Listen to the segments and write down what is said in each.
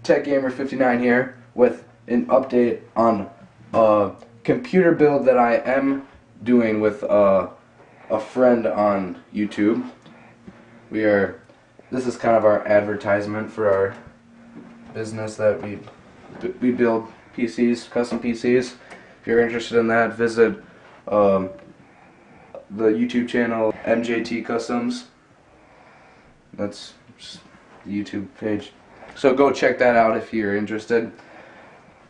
Tech Gamer 59 here with an update on a computer build that I am doing with a friend on YouTube. This is kind of our advertisement for our business that we build PCs, custom PCs. If you're interested in that, visit the YouTube channel MJT Customs. That's just the YouTube page. So go check that out if you're interested.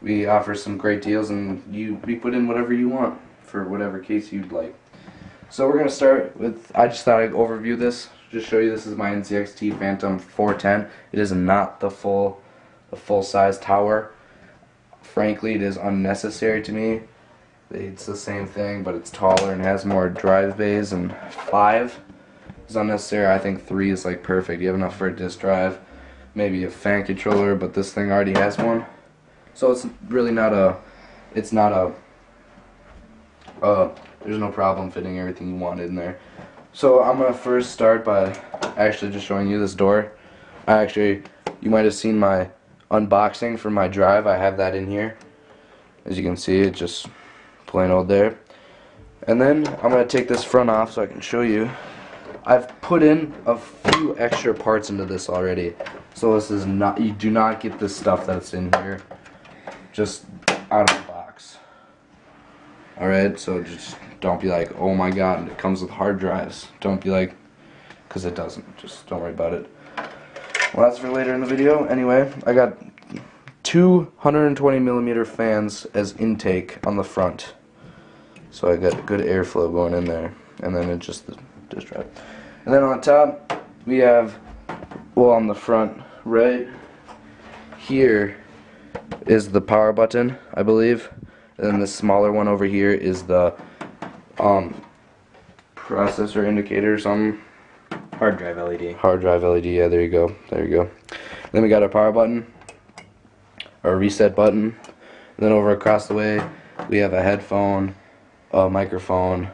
We offer some great deals, and we put in whatever you want for whatever case you'd like. So we're gonna start with, I just thought I'd overview this, just show you this is my NZXT Phantom 410. It is not the full size tower. Frankly, it is unnecessary to me. It's the same thing, but it's taller and has more drive bays, and 5 is unnecessary. I think 3 is like perfect. You have enough for a disk drive, maybe a fan controller, but this thing already has one. So it's really not a, there's no problem fitting everything you want in there. So I'm going to first start by actually just showing you this door. You might have seen my unboxing for my drive. I have that in here. As you can see, it's just plain old there. And then I'm going to take this front off so I can show you. I've put in a few extra parts into this already. So this is not, you do not get this stuff that's in here just out of the box. Alright, so just don't be like, oh my god, it comes with hard drives. Don't be like, because it doesn't. Just don't worry about it. Well, that's for later in the video. Anyway, I got 220mm fans as intake on the front. So I got good airflow going in there. And then it's just the disk drive. And then on top, we have, well, on the front right here is the power button, I believe. And then the smaller one over here is the processor indicator or something. Hard drive LED. Hard drive LED, yeah, there you go. There you go. Then we got our power button, our reset button. And then over across the way, we have a headphone, a microphone,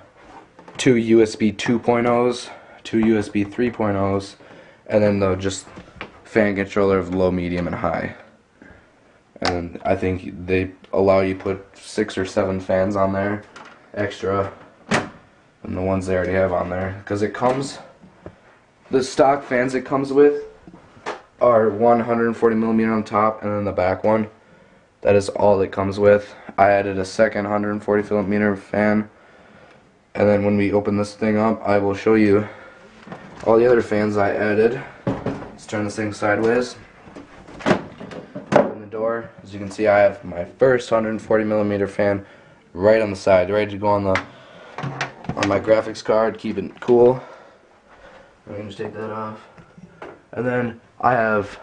2 USB 2.0s, 2 USB 3.0s, and then just fan controller of low, medium, and high. And I think they allow you to put 6 or 7 fans on there extra than the ones they already have on there, because it comes, the stock fans it comes with are 140mm on top, and then the back one, that is all it comes with. I added a second 140mm fan, and then when we open this thing up, I will show you all the other fans I added. Let's turn this thing sideways. Open the door. As you can see, I have my first 140mm fan right on the side, ready to go on my graphics card, keep it cool. I'm going to take that off. And then I have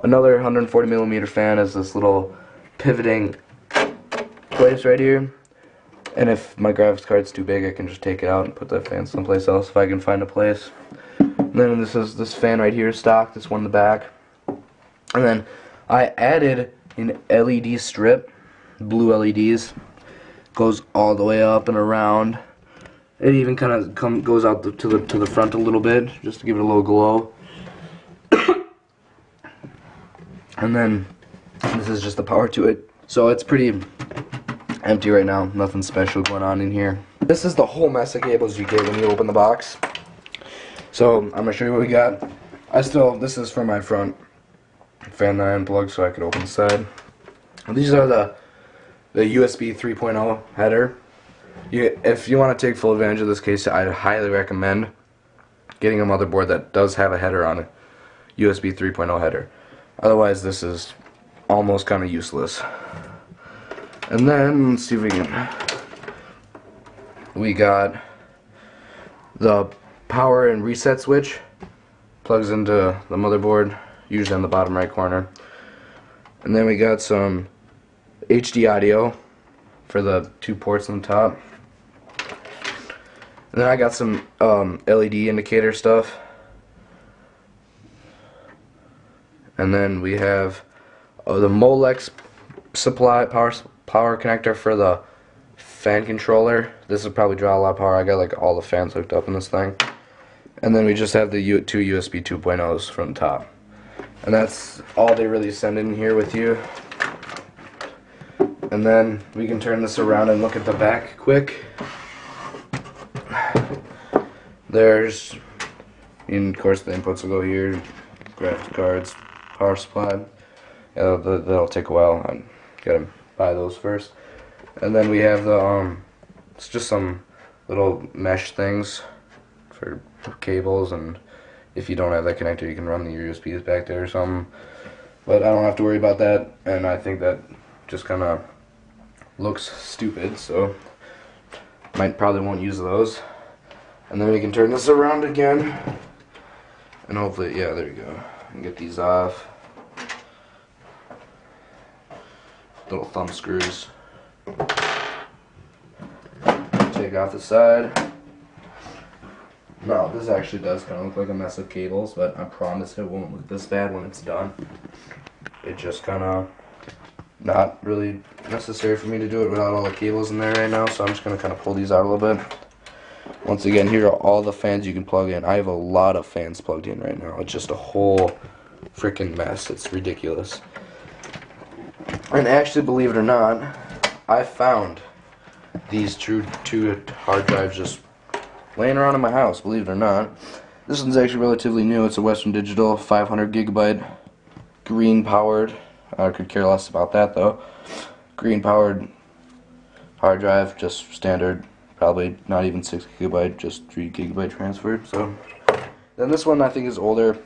another 140mm fan as this little pivoting place right here. And if my graphics card's too big, I can just take it out and put that fan someplace else if I can find a place. And then this fan right here is stock, this one in the back. And then I added an LED strip, blue LEDs, goes all the way up and around. It even kind of goes out to the front a little bit, just to give it a little glow. And then this is just the power to it. So it's pretty empty right now, nothing special going on in here. This is the whole mess of cables you get when you open the box. So I'm gonna show you what we got. This is for my front fan that I unplugged so I could open the side. And these are the USB 3.0 header. If you want to take full advantage of this case, I highly recommend getting a motherboard that does have a header on it, USB 3.0 header. Otherwise, this is almost kind of useless. And then, let's see if we got the power and reset switch, plugs into the motherboard, usually on the bottom right corner. And then we got some HD audio for the 2 ports on the top. And then I got some LED indicator stuff. And then we have the Molex power connector for the fan controller. This will probably draw a lot of power. I got like all the fans hooked up in this thing. And then we just have the 2 USB 2.0s from the top. And that's all they really send in here with you. And then we can turn this around and look at the back quick. There's, and of course the inputs will go here, graphics cards, power supply. Yeah, that'll take a while. I gotta buy those first. And then we have the it's just some little mesh things for cables, and if you don't have that connector, you can run the USBs back there or something. But I don't have to worry about that, and I think that just kind of looks stupid, so probably won't use those. And then we can turn this around again, and hopefully, yeah, there you go. And get these off. Little thumb screws. Take off the side. No, this actually does kind of look like a mess of cables, but I promise it won't look this bad when it's done. It just kind of not really necessary for me to do it without all the cables in there right now, so I'm just going to kind of pull these out a little bit. Once again, here are all the fans you can plug in. I have a lot of fans plugged in right now. It's just a whole freaking mess. It's ridiculous. And actually, believe it or not, I found these two hard drives just laying around in my house, believe it or not. This one's actually relatively new. It's a Western Digital 500 gigabyte green powered. I could care less about that though. Green powered hard drive, just standard, probably not even 6 gigabyte, just 3 gigabyte transfer. So then this one I think is older.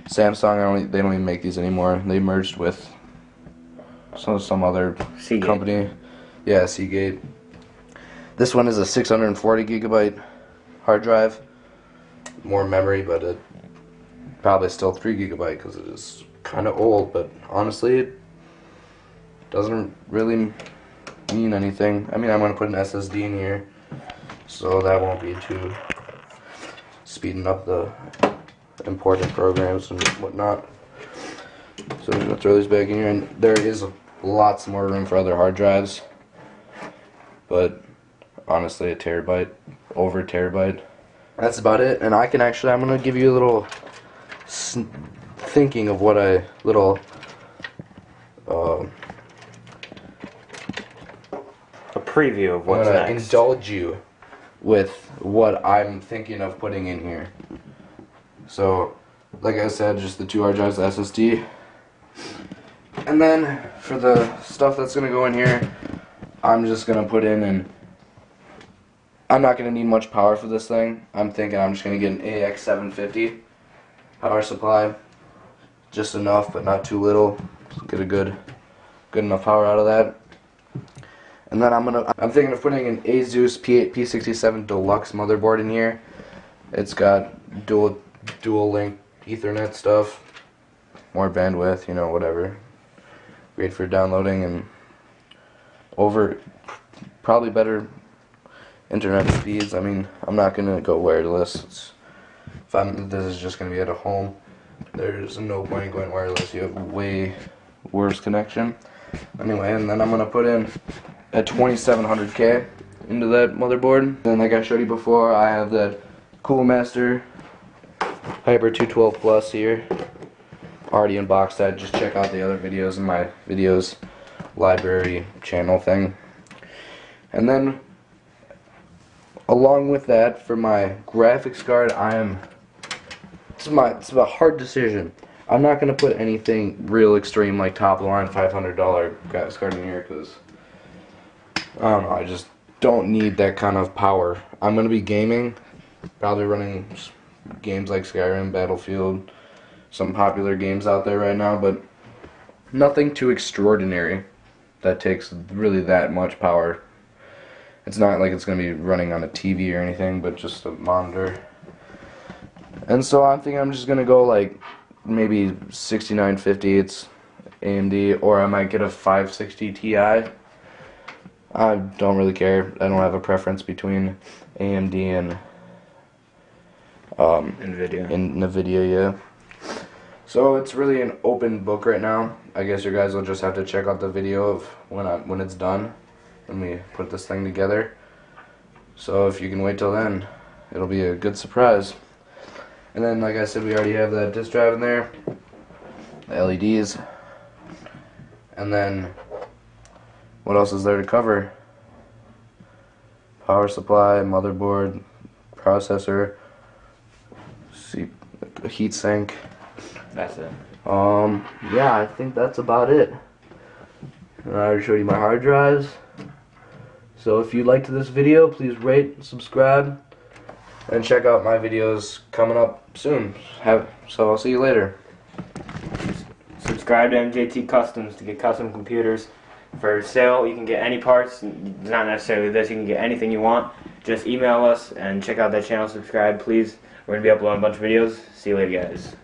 Samsung, they don't even make these anymore. They merged with some other Seagate company. Yeah, Seagate. This one is a 640 gigabyte hard drive. More memory, but it probably still 3 gigabyte because it is kind of old, but honestly it doesn't really mean anything. I mean, I'm going to put an SSD in here, so that won't be too speeding up the important programs and whatnot. So I'm going to throw these back in here, and there is lots more room for other hard drives, but honestly a terabyte, over a terabyte, that's about it. And I'm going to give you a little thinking of what a little a preview of what's next. Indulge you with what I'm thinking of putting in here. So, like I said, just the two hard drives, the SSD. And then, for the stuff that's going to go in here, I'm just going to put in, and I'm not going to need much power for this thing. I'm thinking I'm just going to get an AX750 power supply. Just enough, but not too little. Get a good enough power out of that. And then I'm thinking of putting an Asus P67 Deluxe motherboard in here. It's got dual link Ethernet stuff, more bandwidth, you know, whatever. Great for downloading and probably better internet speeds. I mean, I'm not gonna go wireless. This is just gonna be at a home, there's no point in going wireless. You have way worse connection. Anyway, and then I'm gonna put in a 2700K into that motherboard. Then, like I showed you before, I have that Coolmaster Hyper 212 Plus here, already unboxed that. Just check out the other videos in my videos library channel thing. And then, along with that, for my graphics card, it's a hard decision. I'm not gonna put anything real extreme like top of the line $500 graphics card in here because I don't know, I just don't need that kind of power. I'm gonna be gaming, probably running games like Skyrim, Battlefield, some popular games out there right now, but nothing too extraordinary that takes really that much power. It's not like it's gonna be running on a TV or anything, but just a monitor. And so I'm thinking I'm just gonna go like maybe 6950, it's AMD, or I might get a 560 Ti. I don't really care. I don't have a preference between AMD and NVIDIA, yeah. So it's really an open book right now. I guess you guys will just have to check out the video of when it's done and we put this thing together. So if you can wait till then, it'll be a good surprise. And then, like I said, we already have that disk drive in there. the LEDs, and then what else is there to cover? Power supply, motherboard, processor, a heat sink. That's it. Yeah, I think that's about it. And I already showed you my hard drives. So if you liked this video, please rate, subscribe, and check out my videos coming up soon. So I'll see you later. Subscribe to NZXT Customs to get custom computers for sale. You can get any parts, not necessarily this, you can get anything you want. Just email us and check out that channel, subscribe please. We're going to be uploading a bunch of videos. See you later, guys.